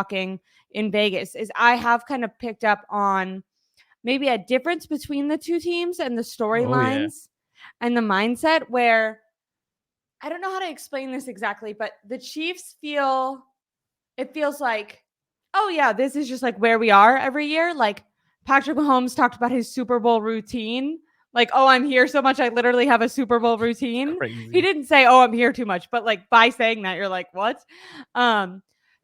talking in Vegas is I have kind of picked up on maybe a difference between the two teams and the storylines and the mindset where I don't know how to explain this exactly, but the Chiefs it feels like, oh yeah, this is just like where we are every year. Like Patrick Mahomes talked about his Super Bowl routine. Like, oh, I'm here so much, I literally have a Super Bowl routine. Crazy. He didn't say, oh, I'm here too much, but like by saying that, you're like, what?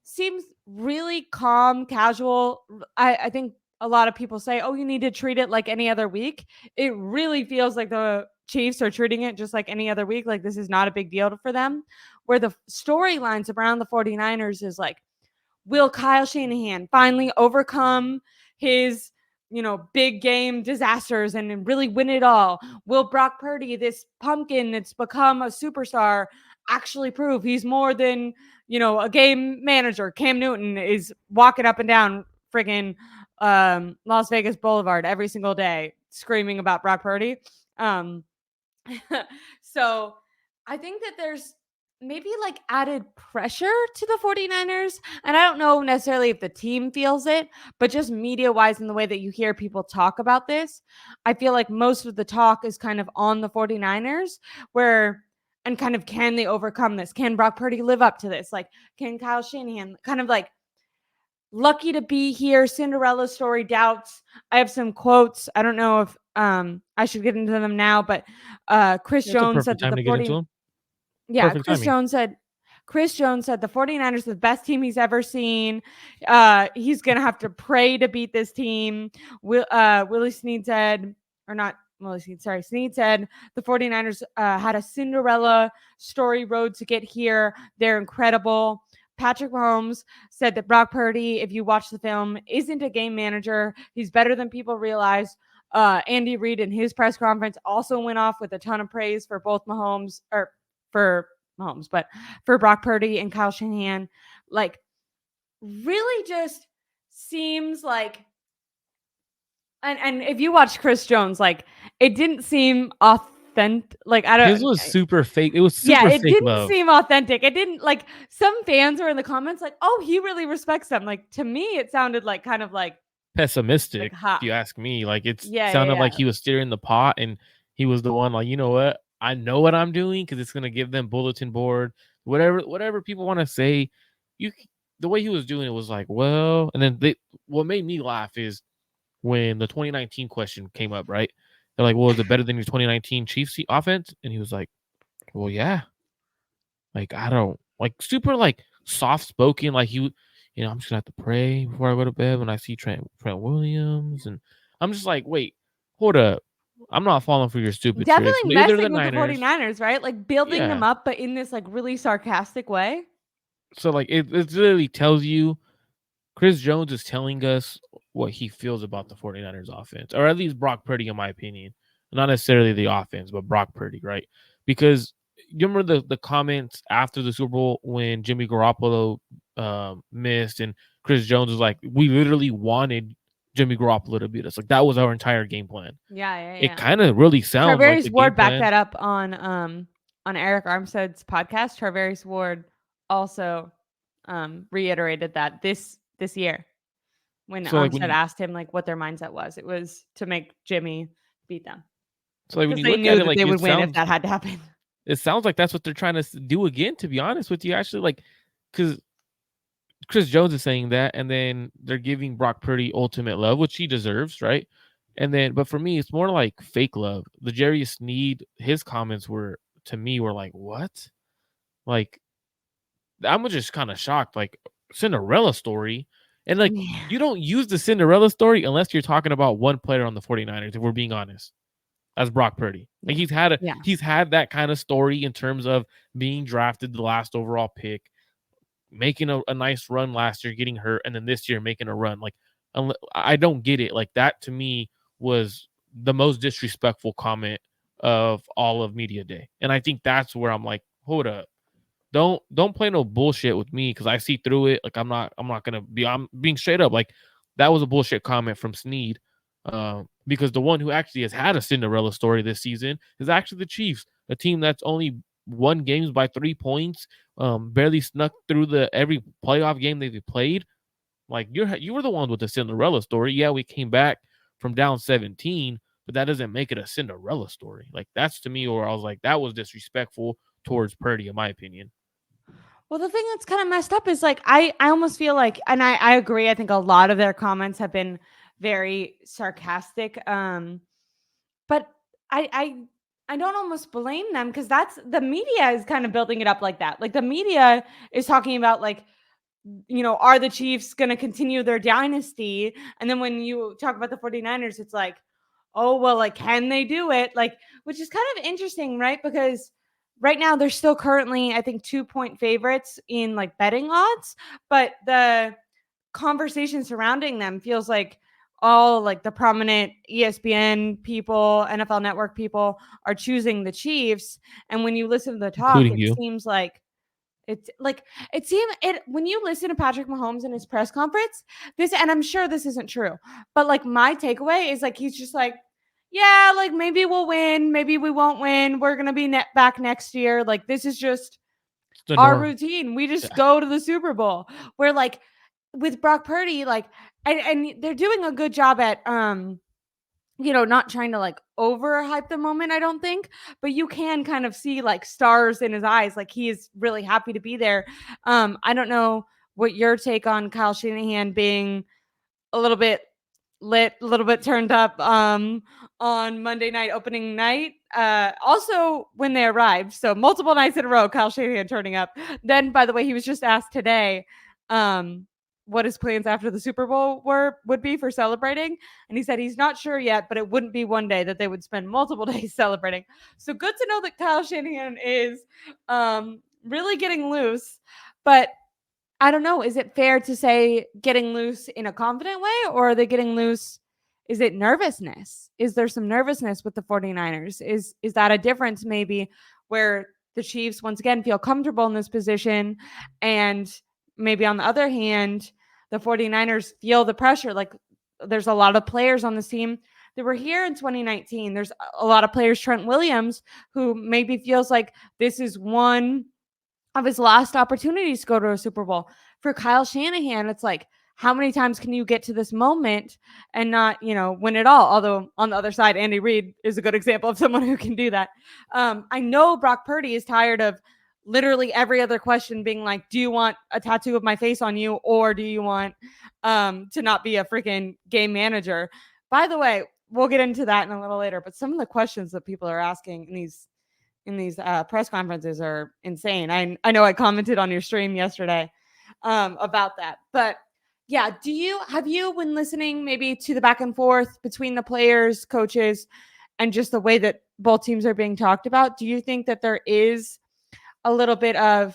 Seems really calm, casual. I think a lot of people say, oh, you need to treat it like any other week. It really feels like the Chiefs are treating it just like any other week. Like this is not a big deal for them. Where the storylines around the 49ers is like, will Kyle Shanahan finally overcome his, big game disasters and really win it all? Will Brock Purdy, this pumpkin that's become a superstar, actually prove he's more than, a game manager? Cam Newton is walking up and down friggin' Las Vegas Boulevard every single day screaming about Brock Purdy. So I think that there's maybe like added pressure to the 49ers. And I don't know necessarily if the team feels it, but just media wise, in the way that you hear people talk about this, I feel like most of the talk is kind of on the 49ers and kind of, can they overcome this? Can Brock Purdy live up to this? Like, can Kyle Shanahan kind of like, lucky to be here, Cinderella story doubts. I have some quotes. I don't know if I should get into them now, but Chris Jones said that the 49ers. Yeah, Chris Jones said the 49ers are the best team he's ever seen. He's going to have to pray to beat this team. Willie Snead said, or not Willie Snead, sorry, Snead said the 49ers had a Cinderella story road to get here. They're incredible. Patrick Mahomes said that Brock Purdy, if you watch the film, isn't a game manager. He's better than people realize. Andy Reid in his press conference also went off with a ton of praise for both for Mahomes, but for Brock Purdy and Kyle Shanahan. Like, really just seems like, and if you watch Chris Jones, like, it didn't seem authentic. Like, I don't. His was super fake. It was super fake. It didn't love. seem authentic. It didn't, like, some fans were in the comments like, oh, he really respects them. Like, to me, it sounded like kind of like pessimistic, if you ask me. Like, sounded like he was stirring the pot and he was the one like, you know what? I know what I'm doing because it's gonna give them bulletin board, whatever people want to say. The way he was doing it was like, well, and then what made me laugh is when the 2019 question came up, right? They're like, well, is it better than your 2019 Chiefs offense? And he was like, well, yeah. Like, I don't, like, super, like, soft-spoken, like, I'm just gonna have to pray before I go to bed when I see Trent Williams. And I'm just like, wait, hold up. I'm not falling for your stupid definitely tricks. Messing with the 49ers, right? Like, building them up, but in this, like, really sarcastic way. So, like, it literally tells you Chris Jones is telling us what he feels about the 49ers offense, or at least Brock Purdy, in my opinion. Not necessarily the offense, but Brock Purdy, right? Because you remember the comments after the Super Bowl when Jimmy Garoppolo missed and Chris Jones was like, we literally wanted Jimmy Garoppolo to beat us. Like, that was our entire game plan. Yeah. It kind of really sounds like the Ward game plan. backed that up on Eric Armstead's podcast. Charvarius Ward also reiterated that this year when Armstead asked him like what their mindset was. It was to make Jimmy beat them. So like when you look at it, like they would win if that had to happen. It sounds like that's what they're trying to do again, to be honest with you. Actually, like, because Chris Jones is saying that, and then they're giving Brock Purdy ultimate love, which he deserves, right? And then, but for me, it's more like fake love. The Jerry Sneed, his comments were like, what? Like, I'm just kind of shocked. Like, Cinderella story. And like, you don't use the Cinderella story unless you're talking about one player on the 49ers, if we're being honest. As Brock Purdy. Like, he's had that kind of story in terms of being drafted the last overall pick, making a nice run last year, getting hurt, and then this year making a run. Like, I don't get it. Like, that to me was the most disrespectful comment of all of media day. And I think that's where I'm like, hold up. Don't play no bullshit with me because I see through it. Like, I'm being straight up. Like, that was a bullshit comment from Snead. Because the one who actually has had a Cinderella story this season is actually the Chiefs, a team that's only won games by 3 points, barely snuck through every playoff game they've played. Like you were the ones with the Cinderella story. Yeah, we came back from down 17, but that doesn't make it a Cinderella story. Like that's to me where I was like, that was disrespectful towards Purdy, in my opinion. Well, the thing that's kind of messed up is like I almost feel like, and I agree. I think a lot of their comments have been very sarcastic. But I I I don't almost blame them because that's the media is kind of building it up like that. Like the media is talking about like, are the Chiefs going to continue their dynasty? And then when you talk about the 49ers, it's like, oh, well, like, can they do it? Like, which is kind of interesting, right? Because right now they're still currently, I think, 2-point favorites in like betting odds, but the conversation surrounding them feels like all like the prominent ESPN people, NFL Network people are choosing the Chiefs. And when you listen to the talk, Including it you. seems like it seemed it when you listen to Patrick Mahomes in his press conference, this, and I'm sure this isn't true, but like my takeaway is like he's just like, yeah, like maybe we'll win, maybe we won't win. We're gonna be back next year. Like this is just It's the our norm. routine. We just Yeah. go to the Super Bowl. Where like with Brock Purdy, like and they're doing a good job at not trying to like overhype the moment, I don't think, but you can kind of see like stars in his eyes. Like he is really happy to be there. I don't know what your take on Kyle Shanahan being a little bit lit, a little bit turned up on Monday night opening night. Also when they arrived. So multiple nights in a row, Kyle Shanahan turning up. Then by the way, he was just asked today what his plans after the Super Bowl would be for celebrating. And he said he's not sure yet, but it wouldn't be one day that they would spend multiple days celebrating. So good to know that Kyle Shanahan is really getting loose. But I don't know. Is it fair to say getting loose in a confident way, or are they getting loose? Is it nervousness? Is there some nervousness with the 49ers? Is that a difference maybe where the Chiefs once again feel comfortable in this position, and maybe on the other hand, the 49ers feel the pressure? Like there's a lot of players on this team that were here in 2019. There's a lot of players, Trent Williams, who maybe feels like this is one of his last opportunities to go to a Super Bowl. For Kyle Shanahan, it's like, how many times can you get to this moment and not, win it all? Although on the other side, Andy Reid is a good example of someone who can do that. I know Brock Purdy is tired of literally every other question being like, do you want a tattoo of my face on you, or do you want to not be a freaking game manager? By the way, we'll get into that in a little later, but some of the questions that people are asking in these press conferences are insane. I know I commented on your stream yesterday about that, but yeah, have you when listening maybe to the back and forth between the players, coaches, and just the way that both teams are being talked about? Do you think that there is a little bit of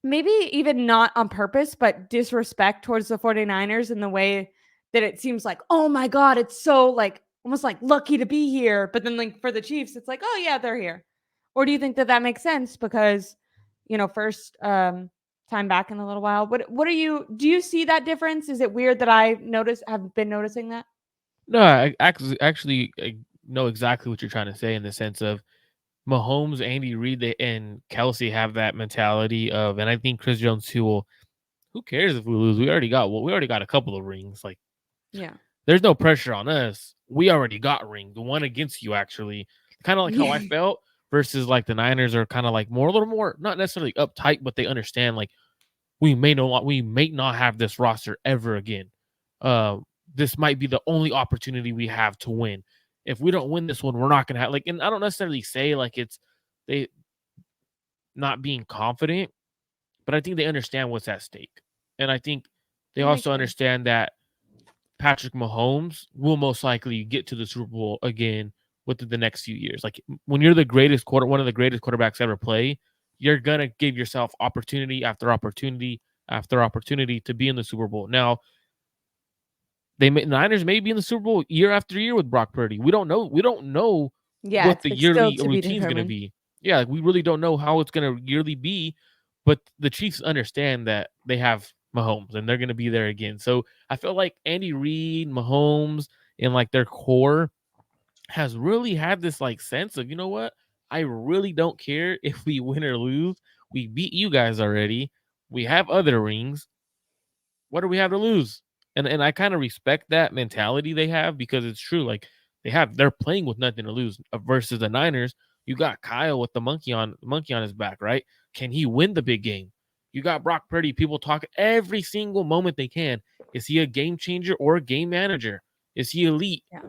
maybe even not on purpose, but disrespect towards the 49ers in the way that it seems like, oh my God, it's so like almost like lucky to be here. But then like for the Chiefs, it's like, oh yeah, they're here. Or do you think that that makes sense because, first time back in a little while? What do you see that difference? Is it weird that have been noticing that? No, I know exactly what you're trying to say in the sense of Mahomes, Andy Reid, and Kelsey have that mentality of, and I think Chris Jones too. Will, who cares if we lose? We already got a couple of rings. Like Yeah. there's no pressure on us. We already got ring. The one against you, actually, kind of like how I Yeah. felt. Versus like the Niners are kind of like a little more, not necessarily uptight, but they understand like we may not have this roster ever again. Uh, this might be the only opportunity we have to win. If we don't win this one, we're not gonna have like. And I don't necessarily say like it's they not being confident, but I think they understand what's at stake, and I think they That makes also sense. understand that Patrick Mahomes will most likely get to the Super Bowl again within the next few years. Like when you're one of the greatest quarterbacks ever play, you're gonna give yourself opportunity after opportunity after opportunity to be in the Super Bowl. Now, Niners may be in the Super Bowl year after year with Brock Purdy. We don't know. We don't know Yeah, what the it's still yearly to be routine is gonna determined. be. Yeah, like, we really don't know how it's gonna yearly be. But the Chiefs understand that they have Mahomes and they're gonna be there again. So I feel like Andy Reid, Mahomes, and like their core has really had this like sense of, you know what? I really don't care if we win or lose. We beat you guys already. We have other rings. what do we have to lose? And I kind of respect that mentality they have because it's true. Like they're playing with nothing to lose versus the Niners. You got Kyle with the monkey on his back, right? Can he win the big game? You got Brock Purdy. People talk every single moment they can. Is he a game changer or a game manager? Is he elite? Yeah.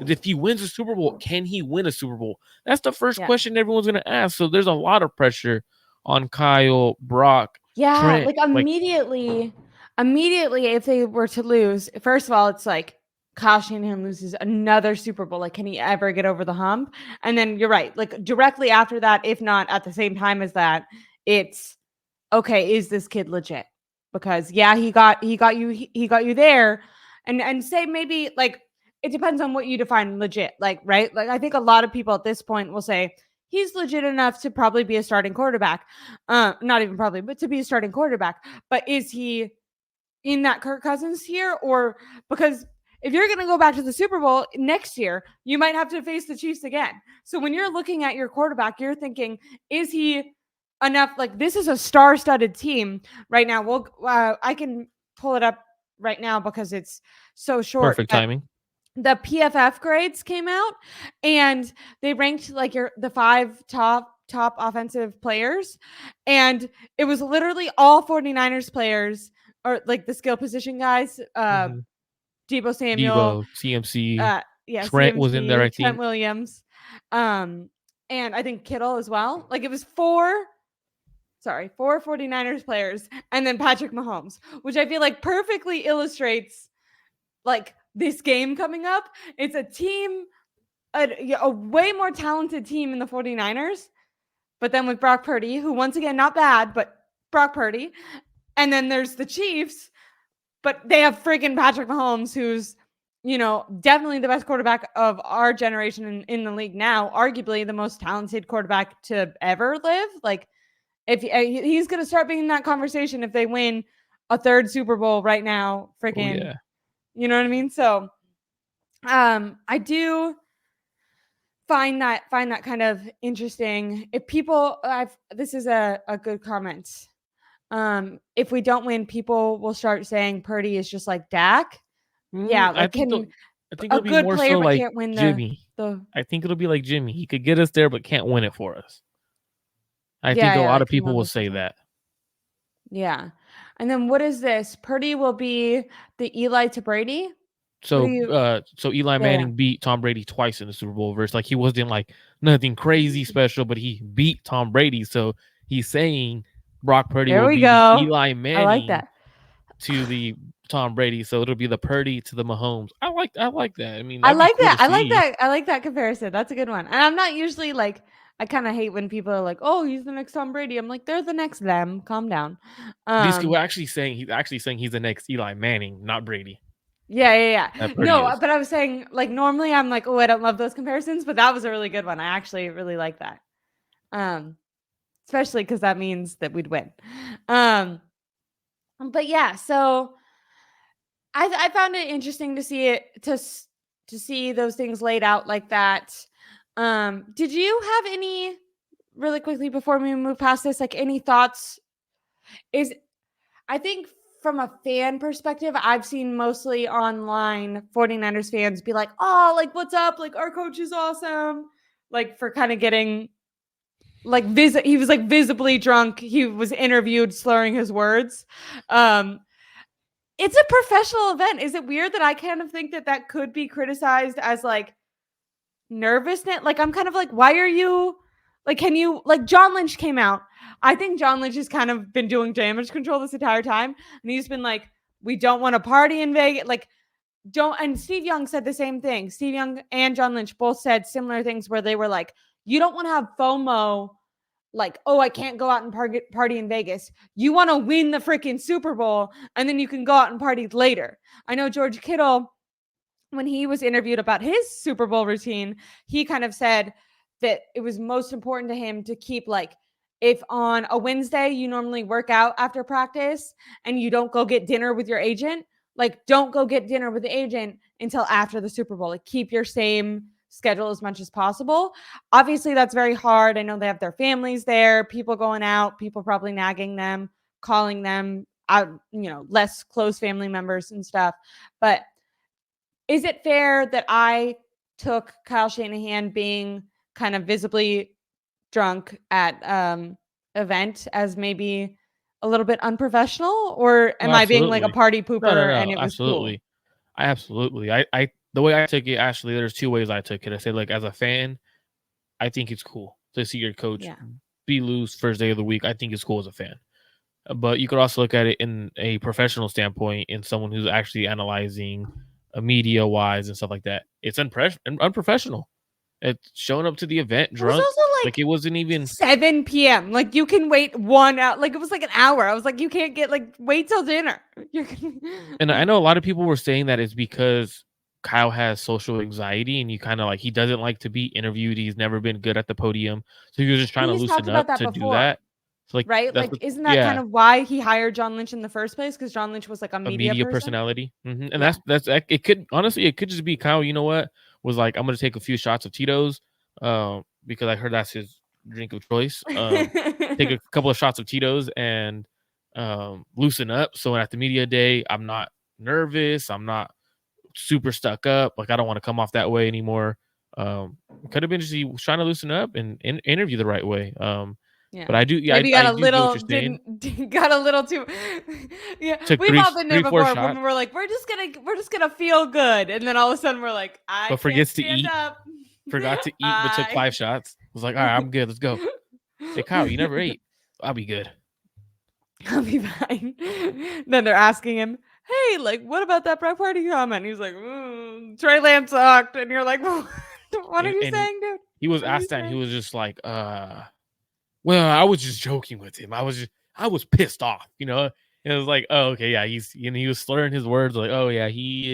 If he wins a Super Bowl, can he win a Super Bowl? That's the first Yeah. question everyone's going to ask. So there's a lot of pressure on Kyle, Brock, Yeah, Trent. like immediately if they were to lose, first of all, it's like Kyle Shanahan loses another Super Bowl. Like, can he ever get over the hump? And then you're right, like directly after that, if not at the same time as that, it's okay, is this kid legit? Because yeah, he got you there. And say maybe like it depends on what you define legit, like, right? Like I think a lot of people at this point will say he's legit enough to probably be a starting quarterback. Not even probably, but to be a starting quarterback. But is he in that Kirk Cousins tier? Or because if you're going to go back to the Super Bowl next year, you might have to face the Chiefs again. So when you're looking at your quarterback, you're thinking, is he enough? Like this is a star-studded team right now. I can pull it up right now because it's so short. Perfect But timing. the PFF grades came out and they ranked like the 5 top offensive players, and it was literally all 49ers players or like the skill position guys, Mm-hmm. Debo Samuel, Debo, CMC, yeah, Trent was in there, CMC, I Trent think. Williams, and I think Kittle as well. Like it was four 49ers players and then Patrick Mahomes, which I feel like perfectly illustrates like this game coming up. It's a team, a way more talented team in the 49ers, but then with Brock Purdy, who once again, not bad, but Brock Purdy. And then there's the Chiefs, but they have freaking Patrick Mahomes, who's, definitely the best quarterback of our generation in the league now, arguably the most talented quarterback to ever live. Like, if he's going to start being in that conversation if they win a third Super Bowl right now, Oh freaking, yeah. you know what I mean? So, I do find that kind of interesting. If people, this is a good comment. If we don't win, people will start saying Purdy is just like Dak. Yeah, I like think can I think a it'll be good more player so but like can't win Jimmy. the I think it'll be like Jimmy. He could get us there, but can't win it for us. I think a yeah, lot like of people will another say season. that. Yeah. And then what is this? Purdy will be the Eli to Brady. What do So, you? so Eli Yeah. Manning beat Tom Brady twice in the Super Bowl. Versus like he wasn't like nothing crazy special, but he beat Tom Brady. So he's saying Brock Purdy There will we be the go. Eli I like Manning that. to the Tom Brady. So it'll be the Purdy to the Mahomes. I like that. I mean, that'd be cool to I like see. that. I like that comparison. That's a good one. And I'm not usually like, I kind of hate when people are like, "Oh, he's the next Tom Brady." I'm like, "They're the next them. Calm down." These people Um, he's actually saying he's the next Eli Manning, not Brady. yeah. That Purdy No, is. but I was saying like normally I'm like, "Oh, I don't love those comparisons," but that was a really good one. I actually really like that. Um, Especially because that means that we'd win. Um, but yeah, so I found it interesting to see to see those things laid out like that. Did you have any really quickly before we move past this, like any thoughts? Is I think from a fan perspective, I've seen mostly online 49ers fans be like, "Oh, like what's up? Like our coach is awesome." Like for kind of getting like he was like visibly drunk. He was interviewed slurring his words. Um it's a professional event. Is it weird that I kind of think that that could be criticized as like nervousness? Like I'm kind of like, why are you like, can you like John Lynch came out. I think John Lynch has kind of been doing damage control this entire time. And he's been like, we don't want to party in Vegas. Like, don't. And Steve Young said the same thing. Steve Young and John Lynch both said similar things where they were like, you don't want to have FOMO, like, oh, I can't go out and party in Vegas. You want to win the freaking Super Bowl and then you can go out and party later. I know George Kittle, when he was interviewed about his Super Bowl routine, he kind of said that it was most important to him to keep like, if on a Wednesday you normally work out after practice and you don't go get dinner with your agent, like don't go get dinner with the agent until after the Super Bowl. Like keep your same schedule as much as possible. Obviously, that's very hard. I know they have their families there, people going out, people probably nagging them, calling them, less close family members and stuff. But is it fair that I took Kyle Shanahan being kind of visibly drunk at event as maybe a little bit unprofessional, or Oh, am I being like a absolutely. party No, no, pooper and no. it was cool? Absolutely. I the way I took it, Ashley, there's two ways I took it. I said, like, as a fan, I think it's cool to see your coach Yeah. be loose first day of the week. I think it's cool as a fan. But you could also look at it in a professional standpoint, in someone who's actually analyzing media wise and stuff like that. It's unprofessional. It's showing up to the event It was drunk. also Like, like it wasn't even. 7 p.m. Like you can wait 1 hour. Like it was like an hour. I was like, you can't get like wait till dinner. You're And I like, know a lot of people were saying that it's because Kyle has social anxiety and you kind of like, he doesn't like to be interviewed. He's never been good at the podium. So he was just trying to he's talked loosen about up that to do before, that. So, like, right? that's Like, what, isn't that kind yeah, of why he hired John Lynch in the first place? Because John Lynch was like a a media media person. personality. And Yeah. it could, honestly, it could just be Kyle, you know what, was like, I'm going to take a few shots of Tito's because I heard that's his drink of choice. Take a couple of shots of Tito's and loosen up. So at the media day, I'm not nervous. I'm not super stuck up. Like, I don't want to come off that way anymore. Could have been just he was trying to loosen up and interview the right way. Yeah. But I do, yeah, Maybe got I a do get what little you're saying. got a little too yeah. Took We've all been there three, four before when shots, we're like, we're just gonna feel good. And then all of a sudden we're like, I but can't forgets to stand eat. up. Forgot to eat, but took I 5 shots. Was like, all right, I'm good. Let's go. Say, Kyle, you never ate. I'll be good. I'll be fine. Then they're asking him, hey, like, what about that Brock Purdy comment? He's like, Trey Lance sucked. And you're like, what are you And saying, dude? he was What are you asked that, and he saying? was just like, well, I was just joking with him. I was pissed off, you know. And it was like, oh, okay, yeah, he was slurring his words, like, oh yeah, he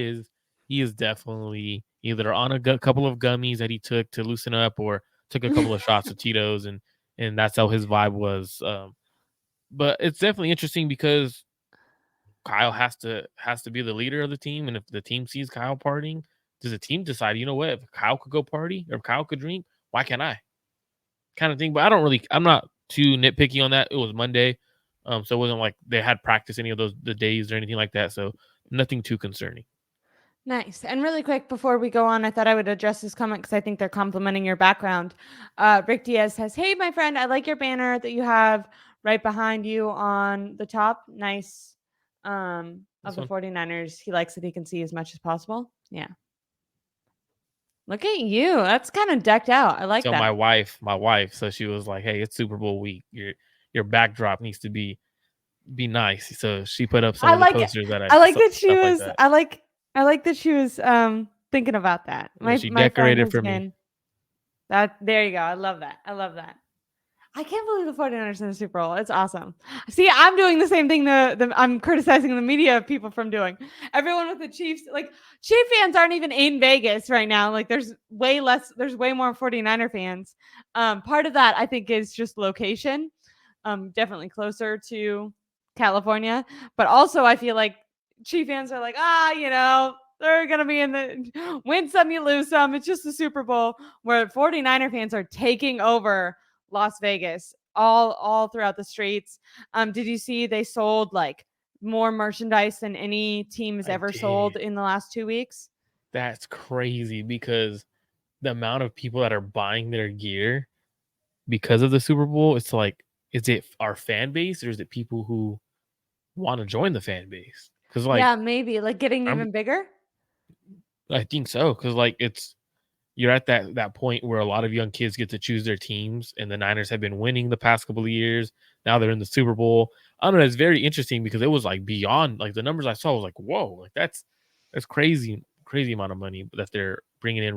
is definitely either on a couple of gummies that he took to loosen up, or took a couple of shots of Tito's, and that's how his vibe was. But it's definitely interesting because Kyle has to be the leader of the team, and if the team sees Kyle partying, does the team decide, you know what, if Kyle could go party or if Kyle could drink, why can't I? Kind of thing. But I'm not too nitpicky on that. It was Monday. So it wasn't like they had practice any of those the days or anything like that. So nothing too concerning. Nice. And really quick before we go on, I thought I would address this comment because I think they're complimenting your background. Rick Diaz says, hey, my friend, I like your banner that you have right behind you on the top. Nice. Of This the one. 49ers. He likes that he can see as much as possible. Yeah. Look at you. That's kind of decked out. I like So that. my wife, so she was like, "Hey, it's Super Bowl week. Your backdrop needs to be nice." So she put up some I of the like it. posters that I like that she stuff like was that. I like that she was thinking about that. Yeah, My she my friend decorated has for me. been that there you go. I love that. I love that. I can't believe the 49ers in the Super Bowl. It's awesome. See, I'm doing the same thing I'm criticizing the media people from doing. Everyone with the Chiefs, like Chief fans aren't even in Vegas right now. Like there's way more 49er fans. Part of that I think is just location. Definitely closer to California, but also I feel like Chief fans are like, they're gonna be in the win some, you lose some. It's just the Super Bowl, where 49er fans are taking over Las Vegas all throughout the streets. Did you see they sold like more merchandise than any team has I ever sold did. in the last 2 weeks? That's crazy because the amount of people that are buying their gear because of the Super Bowl, it's like, is it our fan base or is it people who want to join the fan base? Because like Yeah, maybe like getting I'm, even bigger. I think so. Because like you're at that point where a lot of young kids get to choose their teams, and the Niners have been winning the past couple of years. Now they're in the Super Bowl. I don't know. It's very interesting because it was like beyond, like, the numbers I saw was like, whoa, like that's crazy amount of money that they're bringing in